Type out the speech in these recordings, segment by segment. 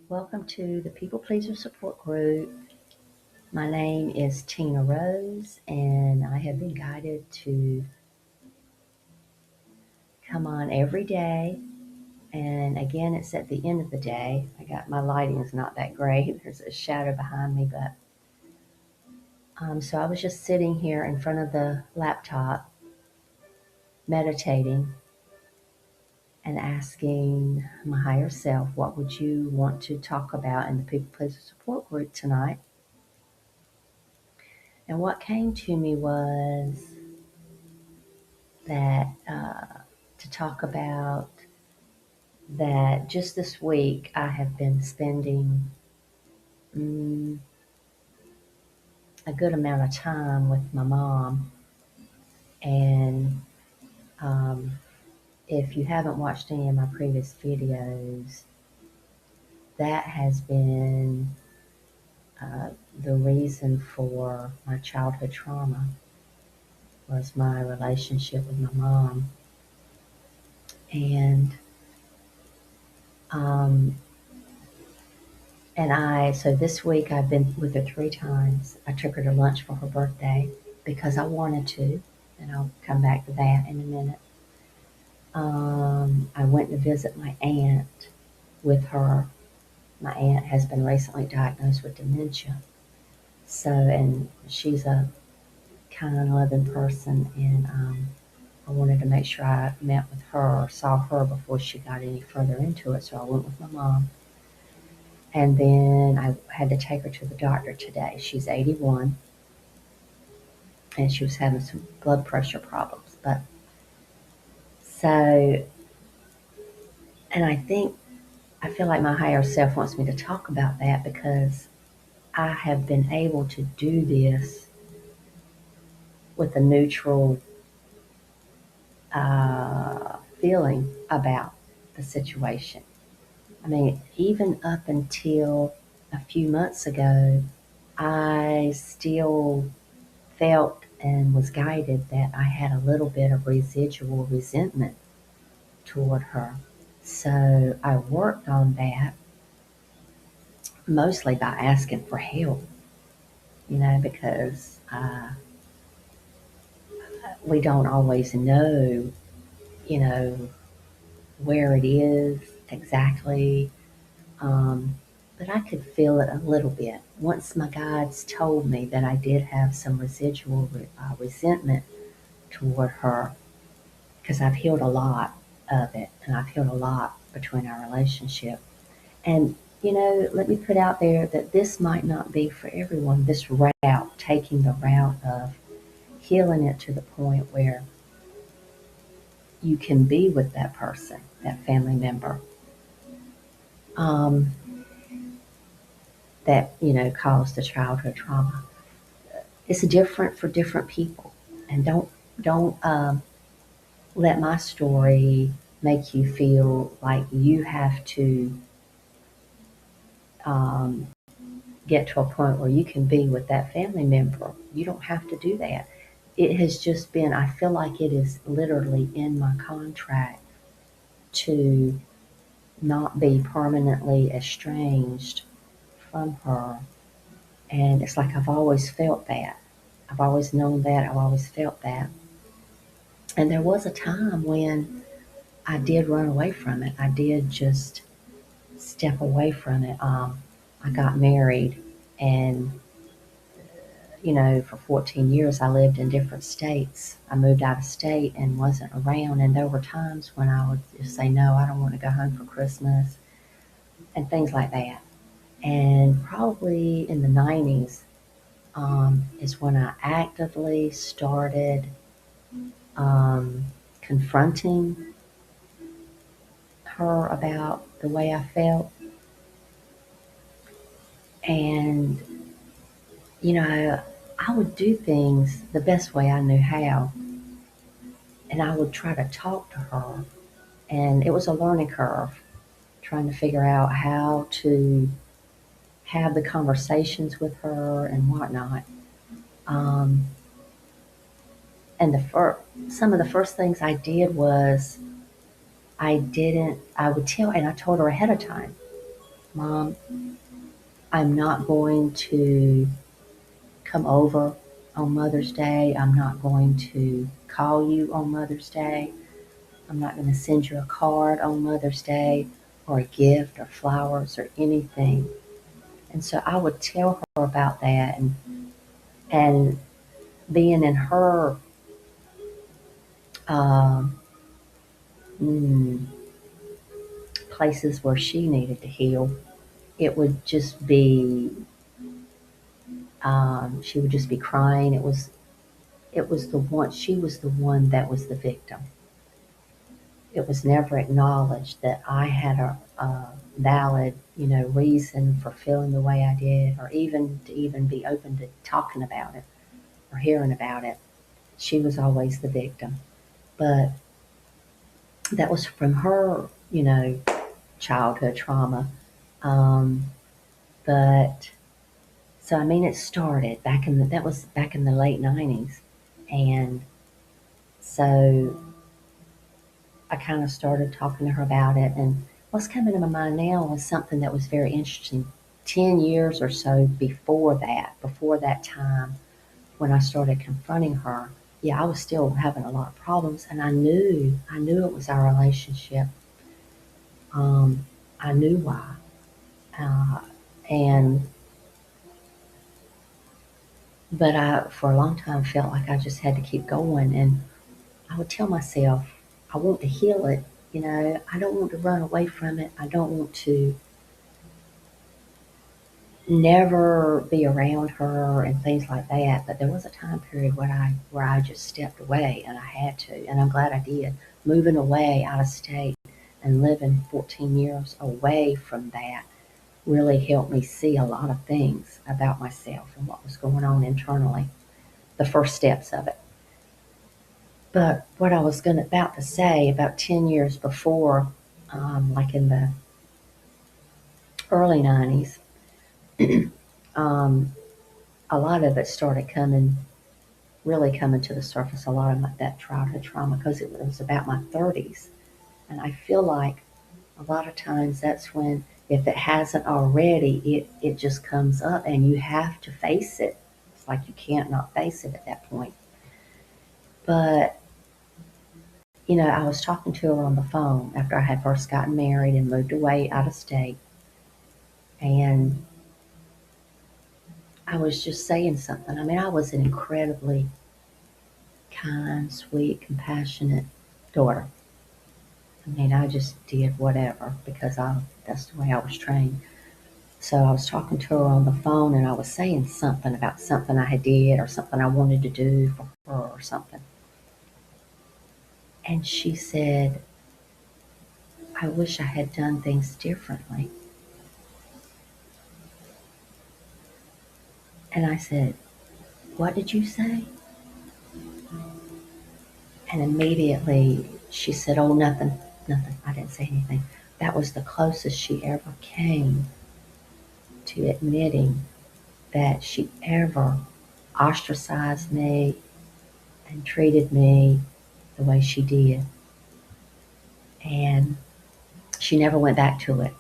Welcome to the People Pleaser Support Group. My name is Tina Rose, and I have been guided to come on every day. And again, it's at the end of the day. My lighting is not that great. There's a shadow behind me, but so I was just sitting here in front of the laptop, meditating and asking my higher self, what would you want to talk about in the People Pleaser Support Group tonight? And what came to me was that to talk about that just this week I have been spending mm, a good amount of time with my mom. And um, if you haven't watched any of my previous videos, that has been uh, the reason for my childhood trauma was my relationship with my mom. And um, so this week I've been with her 3 times. I took her to lunch for her birthday because I wanted to, and I'll come back to that in a minute. I went to visit my aunt with her. My aunt has been recently diagnosed with dementia. So, and she's a kind, loving person, and I wanted to make sure I met with her or saw her before she got any further into it. So I went with my mom. And then I had to take her to the doctor today. She's 81 and she was having some blood pressure problems. But so, and I feel like my higher self wants me to talk about that because I have been able to do this with a neutral feeling about the situation. I mean, even up until a few months ago, I still felt and was guided that I had a little bit of residual resentment toward her. So I worked on that mostly by asking for help, because we don't always know, you know, where it is exactly. Um, but I could feel it a little bit. Once my guides told me that I did have some residual resentment toward her, because I've healed a lot of it, and I've healed a lot between our relationship. And, let me put out there that this might not be for everyone, this route, taking the route of healing it to the point where you can be with that person, that family member, um, that, caused the childhood trauma. It's different for different people. And don't let my story make you feel like you have to um, get to a point where you can be with that family member. You don't have to do that. It has just been, I feel like it is literally in my contract to not be permanently estranged from her. And it's like I've always felt that. I've always known that. I've always felt that. And there was a time when I did run away from it. I did just step away from it. I got married, and for 14 years I lived in different states. I moved out of state and wasn't around, and there were times when I would just say, no, I don't want to go home for Christmas, and things like that. And probably in the 90s is when I actively started um, confronting her about the way I felt. And, I would do things the best way I knew how, and I would try to talk to her. And it was a learning curve, trying to figure out how to have the conversations with her and whatnot. Um, and some of the first things I did was I would tell, and I told her ahead of time, Mom, I'm not going to come over on Mother's Day. I'm not going to call you on Mother's Day. I'm not going to send you a card on Mother's Day or a gift or flowers or anything. And so I would tell her about that, and being in her um, mm, places where she needed to heal, it would just be she would just be crying. It was the one she was the one that was the victim. It was never acknowledged that I had a valid, reason for feeling the way I did, or even to even be open to talking about it or hearing about it. She was always the victim. But that was from her, childhood trauma. Um, but so I mean, it started that was back in the late '90s, and so I kind of started talking to her about it. And what's coming to my mind now was something that was very interesting. 10 years or so before that time, when I started confronting her, yeah, I was still having a lot of problems, and I knew it was our relationship. Um, I knew why. Uh, and but I for a long time felt like I just had to keep going, and I would tell myself I want to heal it. I don't want to run away from it. I don't want to never be around her and things like that. But there was a time period where I just stepped away, and I had to, and I'm glad I did. Moving away out of state and living 14 years away from that really helped me see a lot of things about myself and what was going on internally. The first steps of it. But what I was about to say, about 10 years before, like in the early '90s, um, a lot of it started really coming to the surface. A lot of that childhood trauma, because it was about my 30s. And I feel like a lot of times that's when, if it hasn't already, it just comes up and you have to face it. It's like you can't not face it at that point. But I was talking to her on the phone after I had first gotten married and moved away out of state. And I was just saying something. I mean, I was an incredibly kind, sweet, compassionate daughter. I mean, I just did whatever because that's the way I was trained. So I was talking to her on the phone, and I was saying something about something I had did or something I wanted to do for her or something. And she said, I wish I had done things differently. And I said, what did you say? And immediately she said, oh, nothing, nothing. I didn't say anything. That was the closest she ever came to admitting that she ever ostracized me and treated me the way she did. And she never went back to it.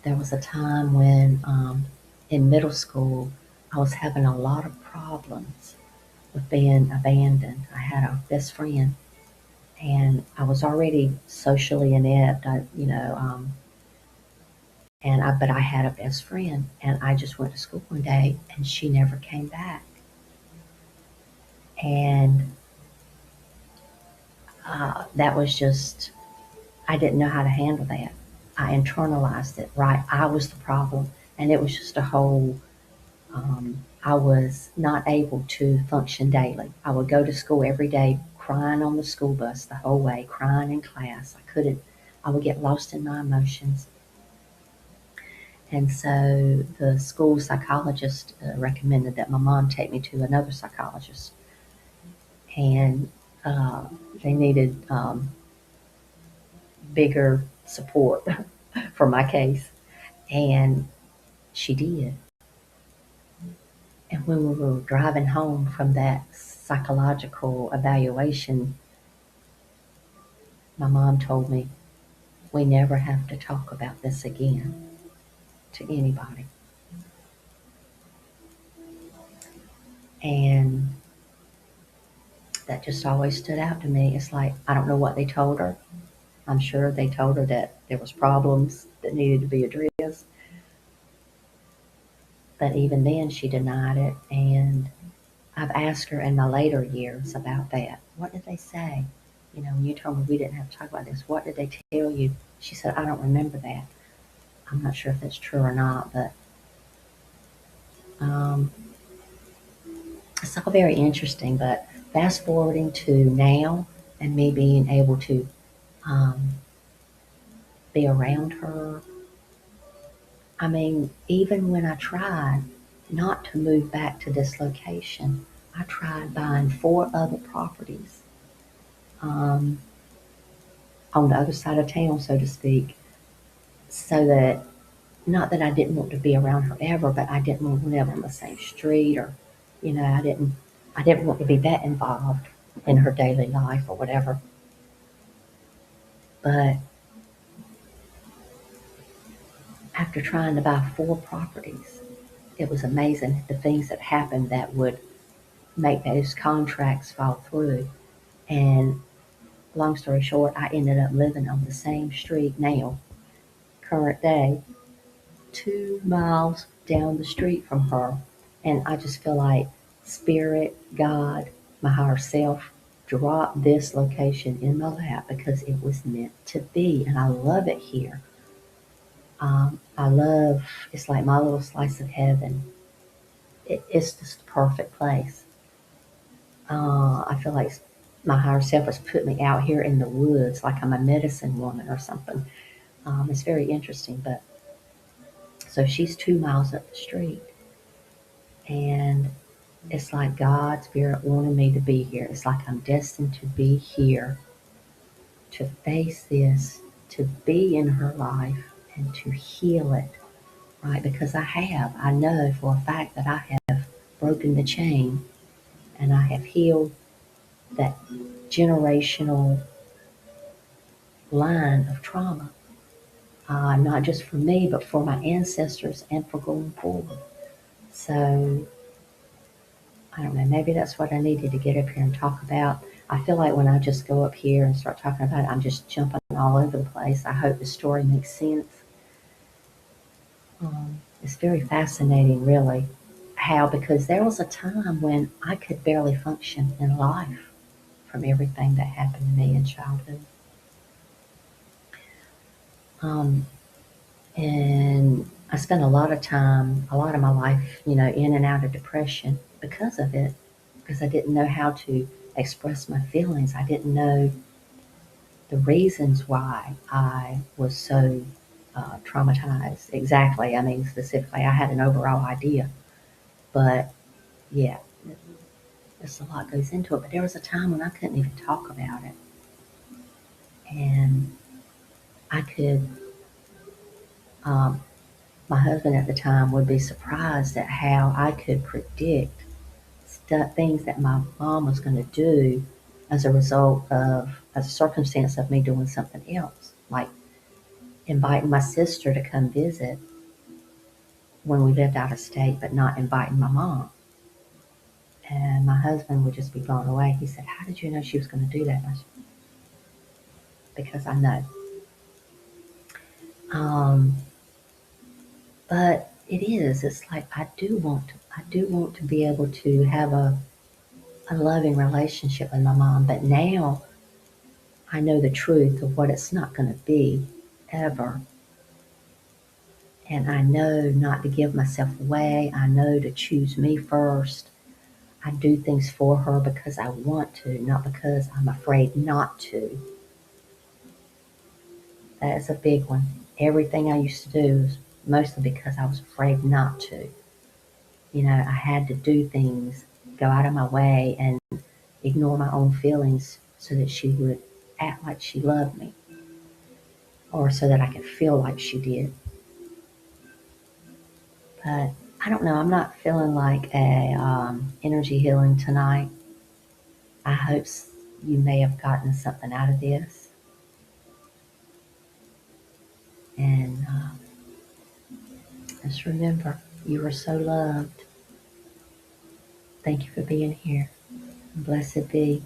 There was a time when, in middle school, I was having a lot of problems with being abandoned. I had a best friend, and I was already socially inept. But I had a best friend, and I just went to school one day, and she never came back. And that was just, I didn't know how to handle that. I internalized it, right? I was the problem, and it was just a whole. I was not able to function daily. I would go to school every day crying on the school bus the whole way, crying in class. I couldn't. I would get lost in my emotions. And so the school psychologist recommended that my mom take me to another psychologist. And uh, they needed bigger support for my case. And she did. And when we were driving home from that psychological evaluation, my mom told me, we never have to talk about this again. to anybody. And that just always stood out to me. It's like, I don't know what they told her. I'm sure they told her that there was problems that needed to be addressed. But even then, she denied it. And I've asked her in my later years about that. What did they say? When you told me we didn't have to talk about this, what did they tell you? She said, I don't remember that. I'm not sure if that's true or not, but um, it's all very interesting. But fast forwarding to now and me being able to um, be around her. I mean, even when I tried not to move back to this location, I tried buying 4 other properties um, on the other side of town, so to speak, so that not that I didn't want to be around her ever, but I didn't want to live on the same street, or I didn't want to be that involved in her daily life or whatever. But after trying to buy 4 properties, it was amazing the things that happened that would make those contracts fall through. And long story short, I ended up living on the same street now, current day, 2 miles down the street from her. And I just feel like Spirit, God, my higher self dropped this location in my lap because it was meant to be. And I love it here. It's like my little slice of heaven. It's just the perfect place. I feel like my higher self has put me out here in the woods like I'm a medicine woman or something. It's very interesting. But so she's 2 miles up the street, and it's like God's Spirit wanted me to be here. It's like I'm destined to be here, to face this, to be in her life, and to heal it, right? Because I know for a fact that I have broken the chain and I have healed that generational line of trauma, not just for me, but for my ancestors and for going forward. So I don't know, maybe that's what I needed to get up here and talk about. I feel like when I just go up here and start talking about it, I'm just jumping all over the place. I hope the story makes sense. It's very fascinating, really, how, because there was a time when I could barely function in life from everything that happened to me in childhood. Um, and I spent a lot of time, a lot of my life, in and out of depression because of it, because I didn't know how to express my feelings. I didn't know the reasons why I was so traumatized. Exactly. I mean, specifically, I had an overall idea, but yeah, there's a lot goes into it. But there was a time when I couldn't even talk about it, and I could. Um, my husband at the time would be surprised at how I could predict things that my mom was going to do as a circumstance of me doing something else, like inviting my sister to come visit when we lived out of state, but not inviting my mom. And my husband would just be blown away. He said, "How did you know she was going to do that?" I said, "Because I know." Um, but it is. It's like I do want to be able to have a loving relationship with my mom. But now I know the truth of what it's not going to be ever. And I know not to give myself away. I know to choose me first. I do things for her because I want to, not because I'm afraid not to. That's a big one. Everything I used to do was mostly because I was afraid not to. I had to do things, go out of my way, and ignore my own feelings so that she would act like she loved me, or so that I could feel like she did. But I don't know. I'm not feeling like a energy healing tonight. I hope you may have gotten something out of this, and Just remember, you are so loved. Thank you for being here. Blessed be.